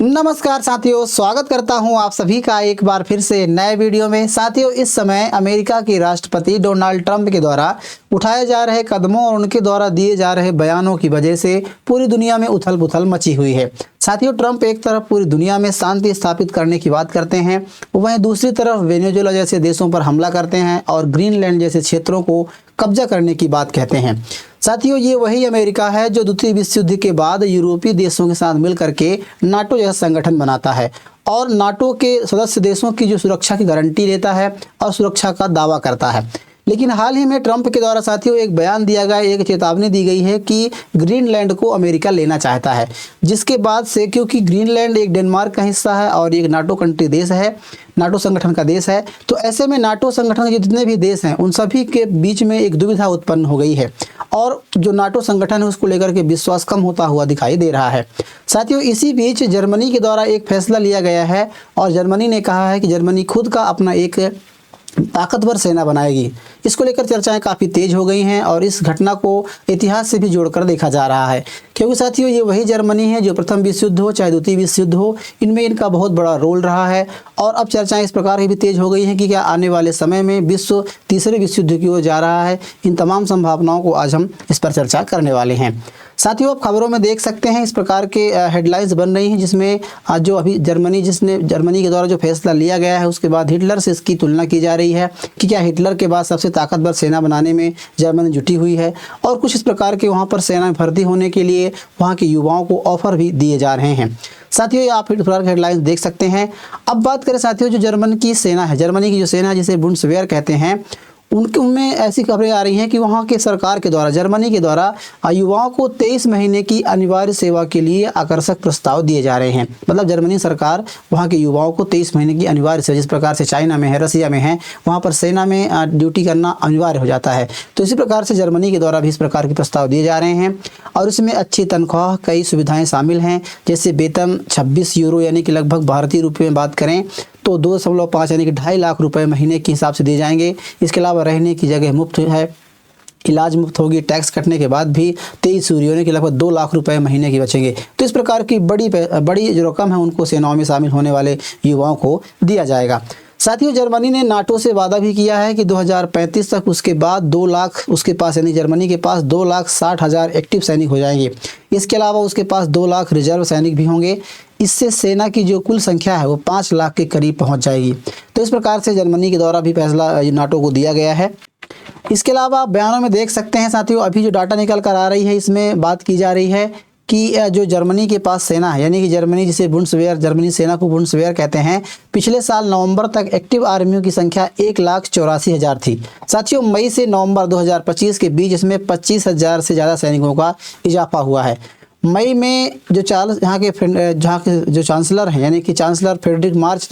नमस्कार साथियों, स्वागत करता हूं आप सभी का एक बार फिर से नए वीडियो में। साथियों, इस समय अमेरिका के राष्ट्रपति डोनाल्ड ट्रंप के द्वारा उठाए जा रहे कदमों और उनके द्वारा दिए जा रहे बयानों की वजह से पूरी दुनिया में उथल पुथल मची हुई है। साथियों, ट्रंप एक तरफ पूरी दुनिया में शांति स्थापित करने की बात करते हैं, वहीं दूसरी तरफ वेनेजुएला जैसे देशों पर हमला करते हैं और ग्रीनलैंड जैसे क्षेत्रों को कब्जा करने की बात कहते हैं। साथियों, ये वही अमेरिका है जो द्वितीय विश्व युद्ध के बाद यूरोपीय देशों के साथ मिल करके नाटो जैसा संगठन बनाता है और नाटो के सदस्य देशों की जो सुरक्षा की गारंटी लेता है और सुरक्षा का दावा करता है। लेकिन हाल ही में ट्रंप के द्वारा साथियों एक बयान दिया गया, एक चेतावनी दी गई है कि ग्रीनलैंड को अमेरिका लेना चाहता है, जिसके बाद से, क्योंकि ग्रीनलैंड एक डेनमार्क का हिस्सा है और एक नाटो कंट्री देश है, नाटो संगठन का देश है, तो ऐसे में नाटो संगठन के जितने भी देश हैं उन सभी के बीच में एक दुविधा उत्पन्न हो गई है और जो नाटो संगठन है उसको लेकर के विश्वास कम होता हुआ दिखाई दे रहा है। साथियों, इसी बीच जर्मनी के द्वारा एक फैसला लिया गया है और जर्मनी ने कहा है कि जर्मनी खुद का अपना एक ताकतवर सेना बनाएगी। इसको लेकर चर्चाएं काफ़ी तेज हो गई हैं और इस घटना को इतिहास से भी जोड़कर देखा जा रहा है, क्योंकि साथियों ये वही जर्मनी है जो प्रथम विश्व युद्ध हो चाहे द्वितीय विश्व युद्ध हो, इनमें इनका बहुत बड़ा रोल रहा है। और अब चर्चाएं इस प्रकार की भी तेज हो गई हैं कि क्या आने वाले समय में विश्व तीसरे विश्व युद्ध की ओर जा रहा है। इन तमाम संभावनाओं को आज हम इस पर चर्चा करने वाले हैं। साथियों, आप खबरों में देख सकते हैं इस प्रकार के हेडलाइंस बन रही हैं, जिसमें जो अभी जर्मनी के द्वारा जो फैसला लिया गया है उसके बाद हिटलर से इसकी तुलना की जा रही है कि क्या हिटलर के बाद सबसे ताकतवर सेना बनाने में जर्मनी जुटी हुई है और कुछ इस प्रकार के वहां पर सेना में भर्ती होने के लिए वहां के युवाओं को ऑफर भी दिए जा रहे हैं। साथियों, आप इस प्रकार के हेडलाइंस देख सकते हैं। अब बात करें साथियों, जो जर्मनी की सेना है, जर्मनी की जो सेना है जिसे बुंडसवेयर कहते हैं, उनमें ऐसी खबरें आ रही हैं कि वहाँ के सरकार के द्वारा, जर्मनी के द्वारा युवाओं को 23 महीने की अनिवार्य सेवा के लिए आकर्षक प्रस्ताव दिए जा रहे हैं। मतलब जर्मनी सरकार वहाँ के युवाओं को 23 महीने की अनिवार्य सेवा, जिस प्रकार से चाइना में है, रसिया में है, वहाँ पर सेना में ड्यूटी करना अनिवार्य हो जाता है, तो इसी प्रकार से जर्मनी के द्वारा भी इस प्रकार के प्रस्ताव दिए जा रहे हैं। और इसमें अच्छी तनख्वाह, कई सुविधाएँ शामिल हैं, जैसे वेतन 26 यूरो यानी कि लगभग भारतीय रुपये में बात करें तो 2.5 यानी कि 2.5 लाख रुपए महीने के हिसाब से दिए जाएंगे। इसके अलावा रहने की जगह मुफ्त है, इलाज मुफ्त होगी, टैक्स कटने के बाद भी 23 यूरो यानी कि लगभग 2 लाख रुपए महीने की बचेंगे। तो इस प्रकार की बड़ी जो रकम है उनको सेनाओं में शामिल होने वाले युवाओं को दिया जाएगा। साथियों, जर्मनी ने नाटो से वादा भी किया है कि 2035 तक उसके बाद 2 लाख उसके पास यानी जर्मनी के पास 2,60,000 एक्टिव सैनिक हो जाएंगे। इसके अलावा उसके पास 2 लाख रिजर्व सैनिक भी होंगे। इससे सेना की जो कुल संख्या है वो 5 लाख के करीब पहुंच जाएगी। तो इस प्रकार से जर्मनी के द्वारा भी फैसला नाटो को दिया गया है। इसके अलावा आप बयानों में देख सकते हैं साथियों, अभी जो डाटा निकल कर आ रही है इसमें बात की जा रही है कि जो जर्मनी के पास सेना है, यानी कि जर्मनी जिसे बुंडसवेयर, जर्मनी सेना को बुंडसवेयर कहते हैं, पिछले साल नवंबर तक एक्टिव आर्मियों की संख्या 1,84,000 थी। साथियों, मई से नवंबर 2025 के बीच इसमें 25,000 से ज़्यादा सैनिकों का इजाफा हुआ है। मई में जो यहाँ के जो चांसलर हैं, यानी कि चांसलर फ्रेडरिक मर्ज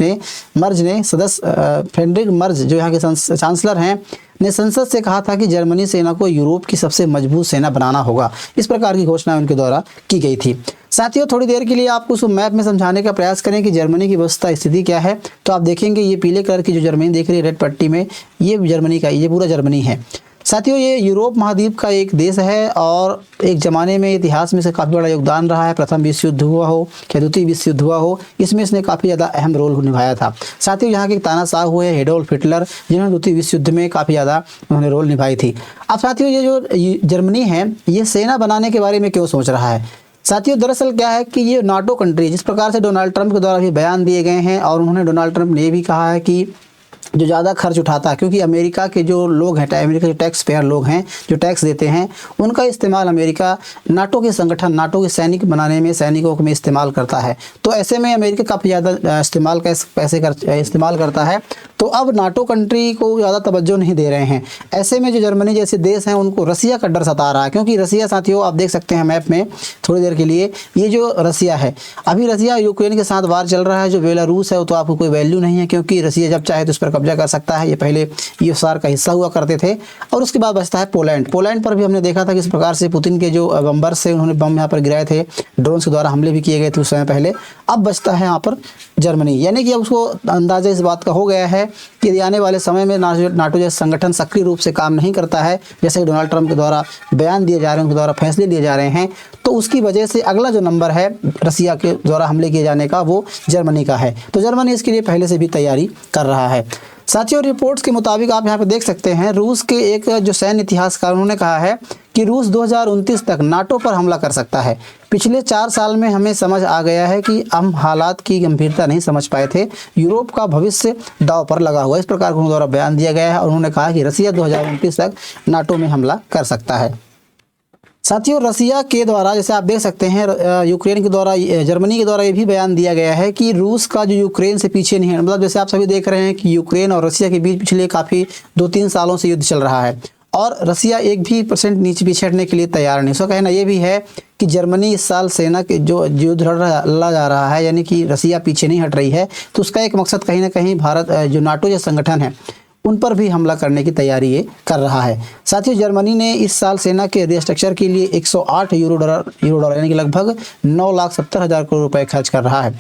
जो यहाँ के चांसलर हैं, ने संसद से कहा था कि जर्मनी सेना को यूरोप की सबसे मजबूत सेना बनाना होगा। इस प्रकार की घोषणा उनके द्वारा की गई थी। साथियों, थोड़ी देर के लिए आपको उस मैप में समझाने का प्रयास करें कि जर्मनी की व्यवस्था स्थिति क्या है, तो आप देखेंगे ये पीले कलर की जो जर्मनी देख रही है रेड पट्टी में, ये जर्मनी का, ये पूरा जर्मनी है। साथियों, ये यूरोप महाद्वीप का एक देश है और एक ज़माने में इतिहास में से काफ़ी बड़ा योगदान रहा है। प्रथम विश्व युद्ध हुआ हो या द्वितीय विश्व युद्ध हुआ हो, इसमें इसने काफ़ी ज़्यादा अहम रोल निभाया था। साथियों, यहाँ के तानाशाह हुए एडोल्फ हिटलर, जिन्होंने द्वितीय विश्व युद्ध में काफ़ी ज़्यादा उन्होंने रोल निभाई थी। अब साथियों, ये जो जर्मनी है ये सेना बनाने के बारे में क्यों सोच रहा है? साथियों, दरअसल क्या है कि ये नाटो कंट्री, जिस प्रकार से डोनाल्ड ट्रंप के द्वारा भी बयान दिए गए हैं और उन्होंने डोनाल्ड ट्रंप ने ये भी कहा है कि जो ज़्यादा खर्च उठाता है, क्योंकि अमेरिका के जो लोग हैं, अमेरिका के टैक्स पेयर लोग हैं जो टैक्स देते हैं, उनका इस्तेमाल अमेरिका नाटो के संगठन, नाटो के सैनिक बनाने में, सैनिकों में इस्तेमाल करता है। तो ऐसे में अमेरिका काफ़ी ज़्यादा पैसे इस्तेमाल करता है। तो अब नाटो कंट्री को ज़्यादा तवज्जो नहीं दे रहे हैं। ऐसे में जो जर्मनी जैसे देश हैं उनको रसिया का डर सता रहा है, क्योंकि रसिया, साथियों आप देख सकते हैं मैप में थोड़ी देर के लिए, ये जो रसिया है, अभी रसिया यूक्रेन के साथ वार चल रहा है। जो बेलारूस है वो तो आपको कोई वैल्यू नहीं है, क्योंकि रसिया जब चाहे तो उस पर कब्जा कर सकता है। ये पहले यूएसएसआर का हिस्सा हुआ करते थे। और उसके बाद बचता है पोलैंड पर भी हमने देखा था किस प्रकार से पुतिन के जो बम्बर से उन्होंने बम यहाँ पर गिराए थे, ड्रोन के द्वारा हमले भी किए गए थे उस समय पहले। अब बचता है यहाँ पर जर्मनी, यानी कि अब उसको अंदाजा इस बात का हो गया है कि यदि आने वाले समय में नाटो जैसा संगठन सक्रिय रूप से काम नहीं करता है, जैसे कि डोनाल्ड ट्रंप के द्वारा बयान दिए जा रहे हैं, उनके द्वारा फैसले लिए जा रहे हैं, तो उसकी वजह से अगला जो नंबर है रसिया के द्वारा हमले किए जाने का वो जर्मनी का है। तो जर्मनी इसके लिए पहले से भी तैयारी कर रहा है। साथियों, रिपोर्ट्स के मुताबिक आप यहाँ पे देख सकते हैं, रूस के एक जो सैन्य इतिहासकार उन्होंने कहा है कि रूस 2029 तक नाटो पर हमला कर सकता है। पिछले 4 साल में हमें समझ आ गया है कि हम हालात की गंभीरता नहीं समझ पाए थे, यूरोप का भविष्य दांव पर लगा हुआ, इस प्रकार का उनके द्वारा बयान दिया गया है। और उन्होंने कहा कि रसिया 2029 तक नाटो में हमला कर सकता है। साथियों, रसिया के द्वारा जैसे आप देख सकते हैं, यूक्रेन के द्वारा, जर्मनी के द्वारा ये भी बयान दिया गया है कि रूस का जो यूक्रेन से पीछे नहीं है। मतलब जैसे आप सभी देख रहे हैं कि यूक्रेन और रसिया के बीच पिछले काफ़ी 2-3 सालों से युद्ध चल रहा है और रसिया 1% भी नीचे पीछे हटने के लिए तैयार नहीं। उसका कहना ये भी है कि जर्मनी इस साल सेना के जो युद्ध लड़ा जा रहा है, यानी कि रसिया पीछे नहीं हट रही है, तो उसका एक मकसद कहीं ना कहीं भारत जो नाटो जैसा संगठन है उन पर भी हमला करने की तैयारी ये कर रहा है। साथियों, जर्मनी ने इस साल सेना के रिस्ट्रक्चर के लिए 108 यूरो डॉलर यानी कि लगभग 9,70,000 करोड़ रुपए खर्च कर रहा है।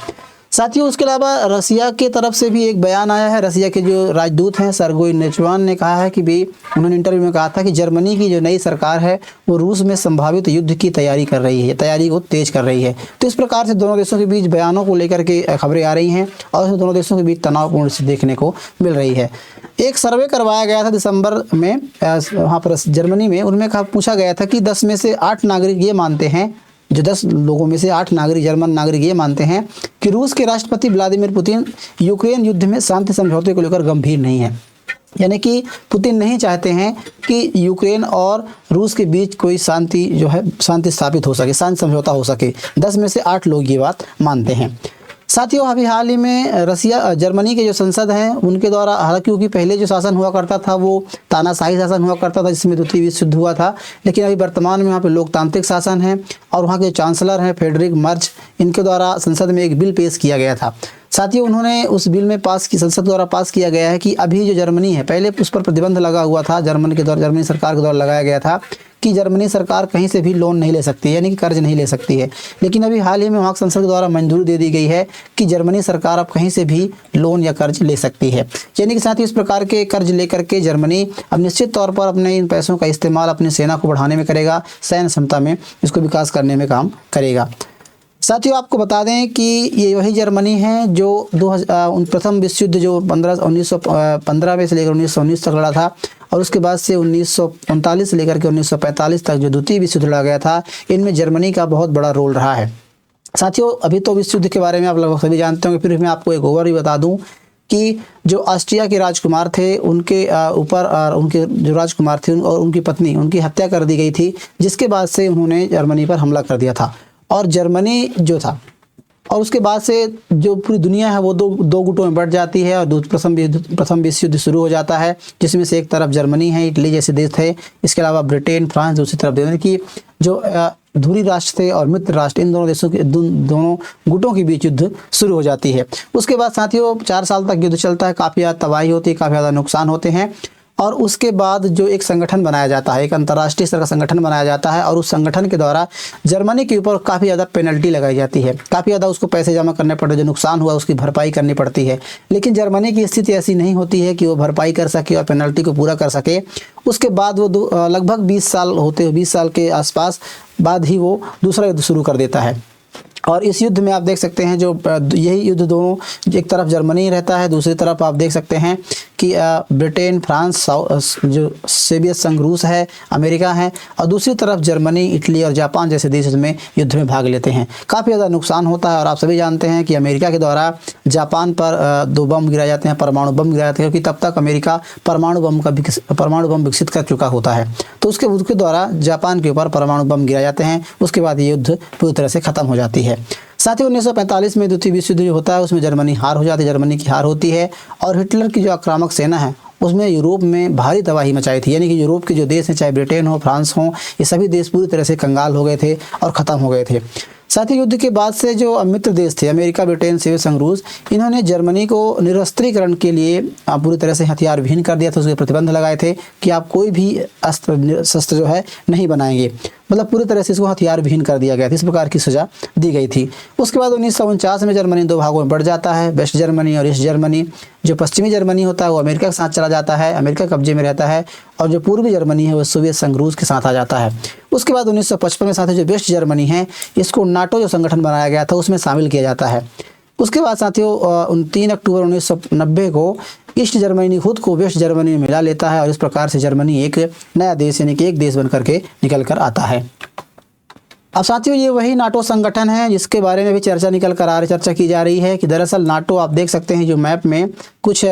साथियों, उसके अलावा रसिया के तरफ से भी एक बयान आया है। रसिया के जो राजदूत हैं सरगोई नेचवान ने कहा है कि भी उन्होंने इंटरव्यू में कहा था कि जर्मनी की जो नई सरकार है वो रूस में संभावित युद्ध की तैयारी कर रही है, तैयारी को तेज कर रही है। तो इस प्रकार से दोनों देशों के बीच बयानों को लेकर के खबरें आ रही हैं और इसमें दोनों देशों के बीच तनावपूर्ण स्थिति देखने को मिल रही है। एक सर्वे करवाया गया था दिसंबर में वहाँ पर जर्मनी में, उनमें पूछा गया था कि 10 में से 8 नागरिक ये मानते हैं, जो 10 लोगों में से 8 नागरिक जर्मन नागरिक ये मानते हैं कि रूस के राष्ट्रपति व्लादिमीर पुतिन यूक्रेन युद्ध में शांति समझौते को लेकर गंभीर नहीं है। यानी कि पुतिन नहीं चाहते हैं कि यूक्रेन और रूस के बीच कोई शांति जो है शांति स्थापित हो सके, शांति समझौता हो सके। 10 में से 8 लोग ये बात मानते हैं। साथियों, अभी हाल ही में जर्मनी के जो संसद हैं उनके द्वारा, हालांकि क्योंकि पहले जो शासन हुआ करता था वो तानाशाही शासन हुआ करता था जिसमें द्वितीय विश्व युद्ध हुआ था, लेकिन अभी वर्तमान में वहाँ पे लोकतांत्रिक शासन है और वहाँ के चांसलर हैं फ्रेडरिक मर्ज, इनके द्वारा संसद में एक बिल पेश किया गया था। साथियों, उन्होंने उस बिल में संसद द्वारा पास किया गया है कि अभी जो जर्मनी है, पहले उस पर प्रतिबंध लगा हुआ था, जर्मनी सरकार के द्वारा लगाया गया था कि जर्मनी सरकार कहीं से भी लोन नहीं ले सकती है, यानी कि कर्ज नहीं ले सकती है। लेकिन अभी हाल ही में वहाँ संसद द्वारा मंजूरी दे दी गई है कि जर्मनी सरकार अब कहीं से भी लोन या कर्ज ले सकती है। यानी कि साथियों, इस प्रकार के कर्ज लेकर के जर्मनी अब निश्चित तौर पर अपने इन पैसों का इस्तेमाल अपनी सेना को बढ़ाने में करेगा, सैन्य क्षमता में इसको विकास करने में काम करेगा। साथियों, आपको बता दें कि ये वही जर्मनी है जो प्रथम विश्व युद्ध जो 1915 में से लेकर 1919 तक लड़ा था और उसके बाद से 1939 से लेकर के 1945 तक जो द्वितीय विश्व युद्ध लड़ा गया था, इनमें जर्मनी का बहुत बड़ा रोल रहा है। साथियों, अभी तो विश्व युद्ध के बारे में आप लगभग सभी जानते होंगे, फिर मैं आपको एक ओवरव्यू बता दूं कि जो ऑस्ट्रिया के राजकुमार थे उनके ऊपर उनके जो राजकुमार थे और उनकी पत्नी, उनकी हत्या कर दी गई थी, जिसके बाद से उन्होंने जर्मनी पर हमला कर दिया था। और जर्मनी जो था, और उसके बाद से जो पूरी दुनिया है वो दो गुटों में बढ़ जाती है और प्रथम विश्व युद्ध शुरू हो जाता है, जिसमें से एक तरफ जर्मनी है, इटली जैसे देश थे, इसके अलावा ब्रिटेन, फ्रांस दूसरी तरफ, यानी कि जो धुरी राष्ट्र थे और मित्र राष्ट्र, इन दोनों देशों के दोनों गुटों के बीच युद्ध शुरू हो जाती है। उसके बाद साथियों 4 साल तक युद्ध चलता है, काफ़ी ज़्यादा तबाही होती है, काफ़ी ज़्यादा नुकसान होते हैं और उसके बाद जो एक संगठन बनाया जाता है, एक अंतर्राष्ट्रीय स्तर का संगठन बनाया जाता है और उस संगठन के द्वारा जर्मनी के ऊपर काफ़ी ज़्यादा पेनल्टी लगाई जाती है, काफ़ी ज़्यादा उसको पैसे जमा करने पड़ते हैं, जो नुकसान हुआ उसकी भरपाई करनी पड़ती है। लेकिन जर्मनी की स्थिति ऐसी नहीं होती है कि वो भरपाई कर सके और पेनल्टी को पूरा कर सके। उसके बाद वो लगभग 20 साल के आसपास बाद ही वो दूसरा युद्ध शुरू कर देता है। और इस युद्ध में आप देख सकते हैं जो यही युद्ध दोनों, एक तरफ जर्मनी रहता है, दूसरी तरफ आप देख सकते हैं कि ब्रिटेन, फ्रांस, जो सोवियत संघ रूस है, अमेरिका है, और दूसरी तरफ जर्मनी, इटली और जापान जैसे देश इसमें युद्ध में भाग लेते हैं। काफ़ी ज़्यादा नुकसान होता है और आप सभी जानते हैं कि अमेरिका के द्वारा जापान पर 2 बम गिराए जाते हैं, परमाणु बम गिराए जाते हैं, क्योंकि तब तक अमेरिका परमाणु बम विकसित कर चुका होता है। तो उसके द्वारा जापान के ऊपर परमाणु बम गिराए जाते हैं। उसके बाद ये युद्ध पूरी तरह से ख़त्म हो जाती है। साथ ही 1945 में द्वितीय विश्व युद्ध जो होता है उसमें जर्मनी हार हो जाती है, जर्मनी की हार होती है और हिटलर की जो आक्रामक सेना है उसमें यूरोप में भारी तबाही मचाई थी। यानी कि यूरोप के जो देश हैं, चाहे ब्रिटेन हो, फ्रांस हो, ये सभी देश पूरी तरह से कंगाल हो गए थे और ख़त्म हो गए थे। साथ ही युद्ध के बाद से जो मित्र देश थे, अमेरिका, ब्रिटेन, सोवियत संघ, रूस, इन्होंने जर्मनी को निरस्त्रीकरण के लिए पूरी तरह से हथियार विहीन कर दिया था। उसके प्रतिबंध लगाए थे कि आप कोई भी शस्त्र जो है नहीं बनाएंगे। मतलब पूरी तरह से इसको हथियार विहीन कर दिया गया था। इस प्रकार की सजा दी गई थी। उसके बाद 1949 में जर्मनी दो भागों में बढ़ जाता है, वेस्ट जर्मनी और ईस्ट जर्मनी। जो पश्चिमी जर्मनी होता है वो अमेरिका के साथ चला जाता है, अमेरिका कब्जे में रहता है, और जो पूर्वी जर्मनी है वो सोवियत संघ रूस के साथ आ जाता है। उसके बाद 1955 में साथियों जो वेस्ट जर्मनी है इसको नाटो जो संगठन बनाया गया था उसमें शामिल किया जाता है। उसके बाद साथियों 3 अक्टूबर 1990 को ईस्ट जर्मनी खुद को वेस्ट जर्मनी में मिला लेता है, और इस प्रकार से जर्मनी एक नया देश यानी कि एक देश बन करके निकल कर आता है। अब साथियों ये वही नाटो संगठन है जिसके बारे में भी चर्चा की जा रही है कि दरअसल नाटो आप देख सकते हैं जो मैप में कुछ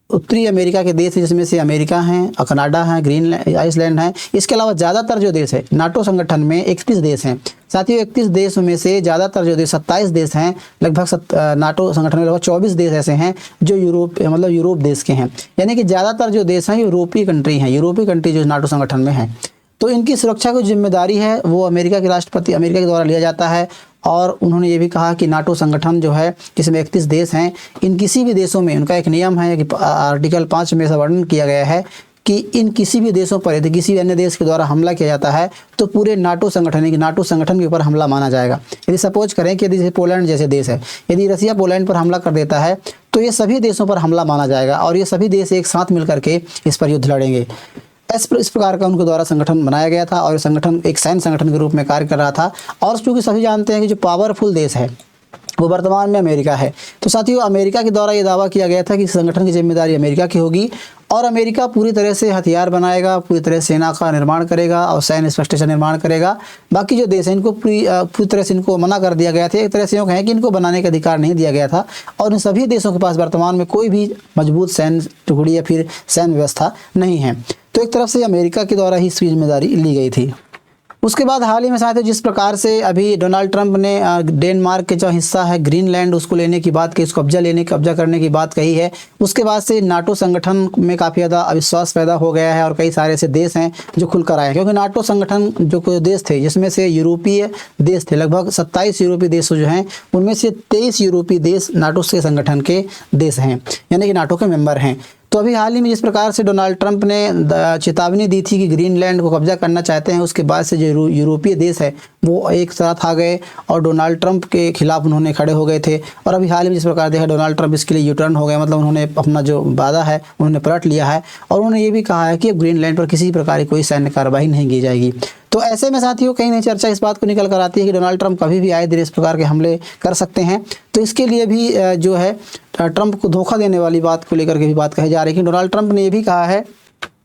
उत्तरी अमेरिका के देश हैं, जिसमें से अमेरिका हैं, कनाडा है, ग्रीनलैंड, आइसलैंड है। इसके अलावा ज़्यादातर जो देश है नाटो संगठन में 31 देश हैं। साथियों 31 देशों में से ज़्यादातर जो देश 27 देश हैं, लगभग नाटो संगठन में लगभग 24 देश ऐसे हैं जो यूरोप देश के हैं, यानी कि ज़्यादातर जो देश हैं यूरोपीय कंट्री हैं, यूरोपीय कंट्री जो नाटो संगठन में हैं। तो इनकी सुरक्षा की जिम्मेदारी है वो अमेरिका के राष्ट्रपति अमेरिका के द्वारा लिया जाता है। और उन्होंने ये भी कहा कि नाटो संगठन जो है जिसमें 31 देश हैं, इन किसी भी देशों में उनका एक नियम है कि आर्टिकल 5 में ऐसा वर्णन किया गया है कि इन किसी भी देशों पर यदि किसी अन्य देश के द्वारा हमला किया जाता है तो पूरे नाटो संगठन के ऊपर हमला माना जाएगा। यदि सपोज करें कि यदि पोलैंड जैसे देश है, यदि रसिया पोलैंड पर हमला कर देता है तो ये सभी देशों पर हमला माना जाएगा और ये सभी देश एक साथ मिल करके इस पर युद्ध लड़ेंगे। इस प्रकार का उनके द्वारा संगठन बनाया गया था, और ये संगठन एक सैन्य संगठन के रूप में कार्य कर रहा था। और चूँकि सभी जानते हैं कि जो पावरफुल देश है वो वर्तमान में अमेरिका है, तो साथियों अमेरिका के द्वारा ये दावा किया गया था कि संगठन की जिम्मेदारी अमेरिका की होगी, और अमेरिका पूरी तरह से हथियार बनाएगा, पूरी तरह सेना का निर्माण करेगा और सैन्य इंफ्रास्ट्रक्चर निर्माण करेगा। बाकी जो देश हैं इनको पूरी तरह से इनको मना कर दिया गया था। एक तरह से यूँ कहें कि इनको बनाने का अधिकार नहीं दिया गया था, और इन सभी देशों के पास वर्तमान में कोई भी मजबूत सैन्य टुकड़ी या फिर सैन्य व्यवस्था नहीं है। तो एक तरफ से अमेरिका के द्वारा ही इसकी जिम्मेदारी ली गई थी। उसके बाद हाल ही में साथियों जिस प्रकार से अभी डोनाल्ड ट्रंप ने डेनमार्क के जो हिस्सा है ग्रीनलैंड उसको लेने की बात की, उसको कब्जा करने की बात कही है, उसके बाद से नाटो संगठन में काफ़ी ज़्यादा अविश्वास पैदा हो गया है और कई सारे ऐसे देश हैं जो खुलकर आए हैं। क्योंकि नाटो संगठन जो कोई देश थे जिसमें से यूरोपीय देश थे, लगभग 27 यूरोपीय देश जो हैं उनमें से 23 यूरोपीय देश नाटो के संगठन के देश हैं, यानी कि नाटो के मेंबर हैं। तो अभी हाल ही में जिस प्रकार से डोनाल्ड ट्रंप ने चेतावनी दी थी कि ग्रीनलैंड को कब्जा करना चाहते हैं, उसके बाद से जो यूरोपीय देश है वो एक साथ आ गए और डोनाल्ड ट्रंप के खिलाफ उन्होंने खड़े हो गए थे। और अभी हाल ही में जिस प्रकार देखा डोनाल्ड ट्रंप इसके लिए यूटर्न हो गए, मतलब उन्होंने अपना जो वादा है उन्होंने पलट लिया है, और उन्होंने ये भी कहा है कि अब ग्रीनलैंड पर किसी प्रकार की कोई सैन्य कार्रवाई नहीं की जाएगी। तो ऐसे में साथियों कहीं ना चर्चा इस बात को निकल कर आती है कि डोनाल्ड ट्रंप कभी भी आए दिन इस प्रकार के हमले कर सकते हैं। तो इसके लिए भी जो है ट्रंप को धोखा देने वाली बात को लेकर के भी बात कही जा रही है कि डोनाल्ड ट्रंप ने ये भी कहा है।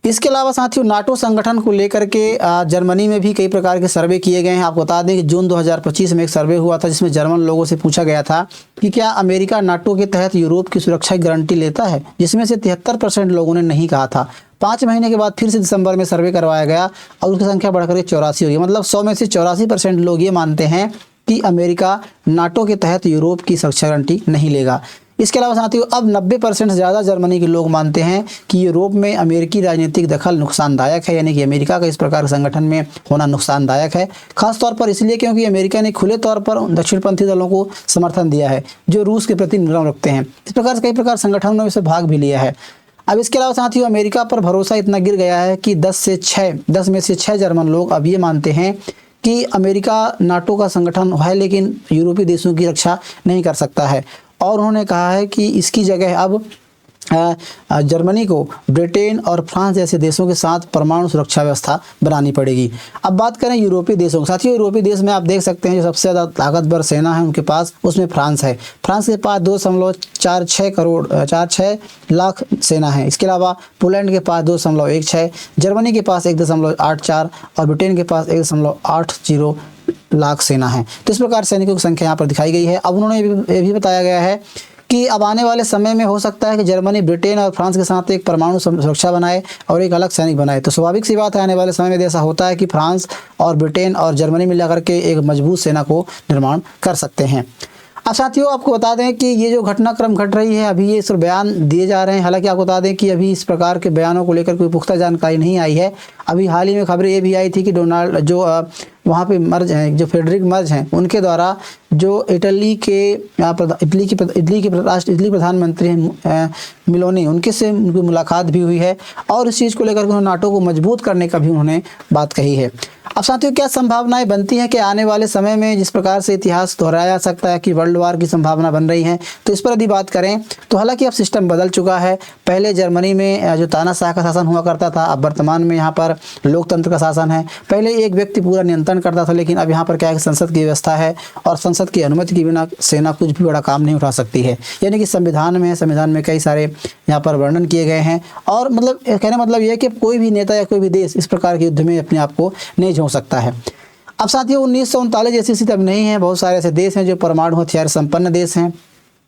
इसके अलावा साथियों नाटो संगठन को लेकर के जर्मनी में भी कई प्रकार के सर्वे किए गए हैं। आपको बता दें कि जून 2025 में एक सर्वे हुआ था जिसमें जर्मन लोगों से पूछा गया था कि क्या अमेरिका नाटो के तहत यूरोप की सुरक्षा की गारंटी लेता है, जिसमें से 73% लोगों ने नहीं कहा था। 5 महीने के बाद फिर से दिसंबर में सर्वे करवाया गया और उसकी संख्या बढ़कर 84 हो गई। मतलब 100 में से 84% लोग ये मानते हैं कि अमेरिका नाटो के तहत यूरोप की सुरक्षा गारंटी नहीं लेगा। इसके अलावा साथियों अब 90% से ज़्यादा जर्मनी के लोग मानते हैं कि यूरोप में अमेरिकी राजनीतिक दखल नुकसानदायक है, यानी कि अमेरिका का इस प्रकार संगठन में होना नुकसानदायक है। खासतौर पर इसलिए क्योंकि अमेरिका ने खुले तौर पर दक्षिणपंथी दलों को समर्थन दिया है जो रूस के प्रति निगरान रखते हैं। इस प्रकार से कई प्रकार संगठनों में से भाग भी लिया है। अब इसके अलावा साथियों अमेरिका पर भरोसा इतना गिर गया है कि 10 में से 6 जर्मन लोग अब ये मानते हैं कि अमेरिका नाटो का संगठन है लेकिन यूरोपीय देशों की रक्षा नहीं कर सकता है, और उन्होंने कहा है कि इसकी जगह अब जर्मनी को ब्रिटेन और फ्रांस जैसे देशों के साथ परमाणु सुरक्षा व्यवस्था बनानी पड़ेगी। अब बात करें यूरोपीय देशों की, साथियों यूरोपीय देश में आप देख सकते हैं जो सबसे ज़्यादा ताकतवर सेना है उनके पास, उसमें फ्रांस है। फ्रांस के पास 2.46 लाख सेना है। इसके अलावा पोलैंड के पास 2.16, जर्मनी के पास 1.84 और ब्रिटेन के पास 1.80 लाख सेना है। तो इस प्रकार सैनिकों की संख्या यहाँ पर दिखाई गई है। अब उन्होंने ये भी बताया गया है कि अब आने वाले समय में हो सकता है कि जर्मनी ब्रिटेन और फ्रांस के साथ एक परमाणु सुरक्षा बनाए और एक अलग सैनिक बनाए। तो स्वाभाविक सी बात है आने वाले समय में ऐसा होता है कि फ्रांस और ब्रिटेन और जर्मनी मिलाकर के एक मजबूत सेना को निर्माण कर सकते हैं। अब साथियों आपको बता दें कि ये जो घटनाक्रम घट रही है अभी ये इस पर बयान दिए जा रहे हैं। हालांकि आपको बता दें कि अभी इस प्रकार के बयानों को लेकर कोई पुख्ता जानकारी नहीं आई है। अभी हाल ही में खबरें ये भी आई थी कि डोनाल्ड जो वहाँ पे मर्ज हैं, जो फेडरिक मर्ज हैं, उनके द्वारा जो इटली प्रधानमंत्री हैं मिलोनी, उनके से उनकी मुलाकात भी हुई है और इस चीज़ को लेकर के उन्होंने नाटो को मजबूत करने का भी उन्होंने बात कही है। अब साथियों, क्या संभावनाएं बनती हैं कि आने वाले समय में जिस प्रकार से इतिहास दोहराया जा सकता है कि वर्ल्ड वार की संभावना बन रही है, तो इस पर यदि बात करें तो हालांकि अब सिस्टम बदल चुका है। पहले जर्मनी में जो तानाशाह का शासन हुआ करता था, अब वर्तमान में यहाँ पर लोकतंत्र का शासन है। पहले एक व्यक्ति पूरा नियंत्रण करता था, लेकिन अब यहाँ पर क्या है, संसद की व्यवस्था है और संसद की अनुमति के बिना सेना कुछ भी बड़ा काम नहीं उठा सकती है। यानी कि संविधान में कई सारे यहाँ पर वर्णन किए गए हैं और मतलब कहने मतलब ये है कि कोई भी नेता या कोई भी देश इस प्रकार के युद्ध में अपने आप को नहीं झोंक सकता है। अब साथियों, 1939 जैसी स्थिति अब नहीं है। बहुत सारे ऐसे देश हैं जो परमाणु हथियार संपन्न देश हैं।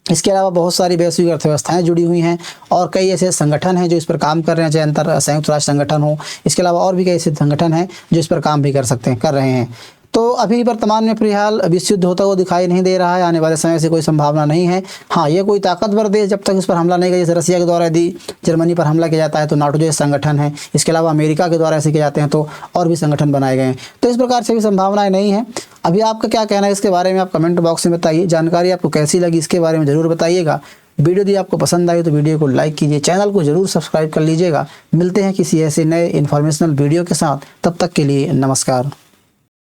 इसके अलावा बहुत सारी वैश्विक अर्थव्यवस्थाएं जुड़ी हुई हैं और कई ऐसे संगठन हैं जो इस पर काम कर रहे हैं, चाहे संयुक्त राष्ट्र संगठन हो। इसके अलावा और भी कई ऐसे संगठन हैं जो इस पर काम भी कर रहे हैं। तो अभी वर्तमान में फिलहाल विश्व युद्ध होता हुआ दिखाई नहीं दे रहा है। आने वाले समय से कोई संभावना नहीं है। हाँ, ये कोई ताकतवर देश जब तक इस पर हमला नहीं किया, जैसे रसिया के द्वारा यदि जर्मनी पर हमला किया जाता है तो नाटो जैसे संगठन है, इसके अलावा अमेरिका के द्वारा ऐसे किए जाते हैं तो और भी संगठन बनाए गए हैं। तो इस प्रकार से भी संभावनाएं नहीं है। अभी आपका क्या कहना है इसके बारे में, आप कमेंट बॉक्स में बताइए। जानकारी आपको कैसी लगी इसके बारे में ज़रूर बताइएगा। वीडियो यदि आपको पसंद आई तो वीडियो को लाइक कीजिए, चैनल को जरूर सब्सक्राइब कर लीजिएगा। मिलते हैं किसी ऐसे नए इन्फॉर्मेशनल वीडियो के साथ, तब तक के लिए नमस्कार।